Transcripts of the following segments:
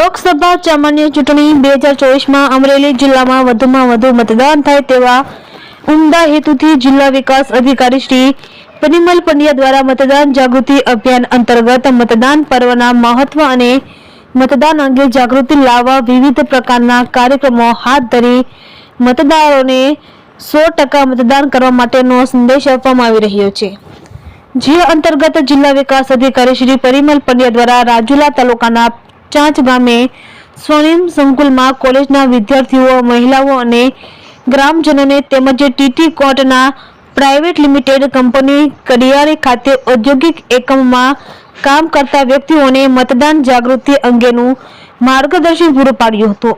લોકસભા સામાન્ય ચૂંટણી 2024માં અમરેલી જિલ્લામાં વધુમાં વધુ મતદાન થાય તેવા ઉમદા હેતુથી જિલ્લા વિકાસ અધિકારી શ્રી પરિમલ પંડ્યા દ્વારા મતદાન જાગૃતિ અભિયાન અંતર્ગત મતદાન પર્વના મહત્વ અને મતદાન અંગે જાગૃતિ લાવવા વિવિધ પ્રકારના કાર્યક્રમો હાથ ધરી મતદારોને 100% મતદાન કરવા માટેનો સંદેશ આપવામાં આવી રહ્યો છે। જે અંતર્ગત જિલ્લા વિકાસ અધિકારી શ્રી પરિમલ પંડ્યા દ્વારા રાજુલા તાલુકાના ચાંચ ગામે સ્વર્ણિમ સંકુલમાં કોલેજના વિદ્યાર્થીઓ, મહિલાઓ અને ગ્રામજનોને તેમજ ટીટી કોર્ટના પ્રાઇવેટ લિમિટેડ કંપની કડિયારી ખાતે ઔદ્યોગિક એકમમાં કામ કરતા વ્યક્તિઓને મતદાન જાગૃતિ અંગેનું માર્ગદર્શન પૂરું પાડ્યું હતું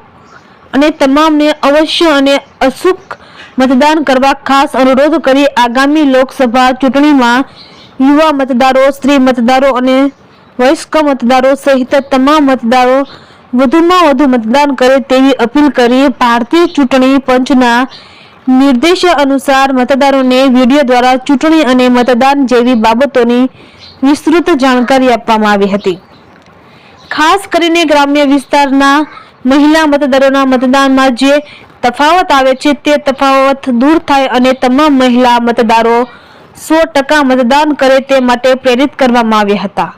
અને તમામને અવશ્ય અને અચૂક મતદાન કરવા ખાસ અનુરોધ કરી આગામી લોકસભા ચૂંટણીમાં યુવા મતદારો, સ્ત્રી મતદારો અને વયસ્ક મતદારો સહિત તમામ મતદારો વધુમાં વધુ મતદાન કરે તેવી અપીલ કરી ભારતીય ચૂંટણી પંચના નિર્દેશ અનુસાર મતદારોને વિડીયો દ્વારા ચૂંટણી અને મતદાન જેવી બાબતોની વિસ્તૃત જાણકારી આપવામાં આવી હતી। ખાસ કરીને ગ્રામ્ય વિસ્તારના મહિલા મતદારોના મતદાનમાં જે તફાવત આવે છે તે તફાવત દૂર થાય અને તમામ મહિલા મતદારો 100% મતદાન કરે તે માટે પ્રેરિત કરવામાં આવ્યા હતા।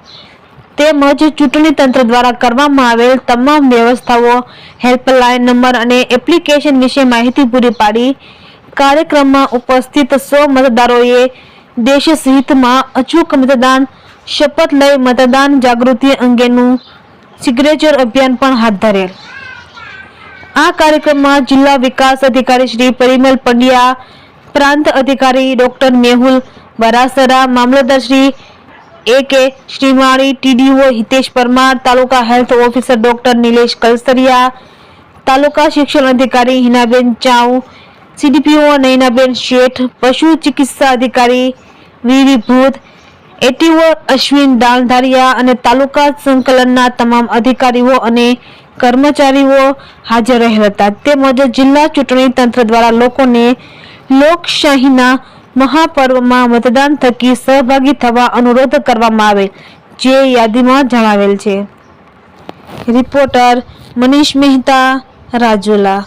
તેમજ ચૂંટણી તંત્ર દ્વારા કરવામાં આવેલ તમામ વ્યવસ્થાઓ, હેલ્પલાઇન નંબર અને એપ્લિકેશન વિશે માહિતી પૂરી પાડી કાર્યક્રમમાં ઉપસ્થિત 100 મતદારોએ દેશ હિતમાં અચૂક મતદાન શપથ લઈ મતદાન જાગૃતિ અંગેનું સિગ્નેચર અભિયાન પણ હાથ ધરેલ। આ કાર્યક્રમમાં જિલ્લા વિકાસ અધિકારી શ્રી પરિમલ પંડ્યા, પ્રાંત અધિકારી ડોક્ટર મેહુલ બરાસરા, મામલતદાર Shri A.K. Shrimali, TDO Hitesh Parmar, taluka health officer doctor Nilesh Kalsariya, taluka શિક્ષણ અધિકારી હિનાબેન ચાઉ, CDPO નયનાબેન શેઠ, પશુ ચિકિત્સા અધિકારી વી ભૂત, ATO અશ્વિન દાલધારિયા અને તાલુકા સંકલનના તમામ અધિકારીઓ અને કર્મચારીઓ હાજર રહેલ હતા। તેમજ જિલ્લા ચૂંટણી તંત્ર દ્વારા લોકોને લોકશાહીના મહાપર્વમાં મતદાન થકી સહભાગી થવા અનુરોધ કરવામાં આવે જે યાદીમાં જણાવેલ છે। રિપોર્ટર મનીષ મહેતા, રાજુલા।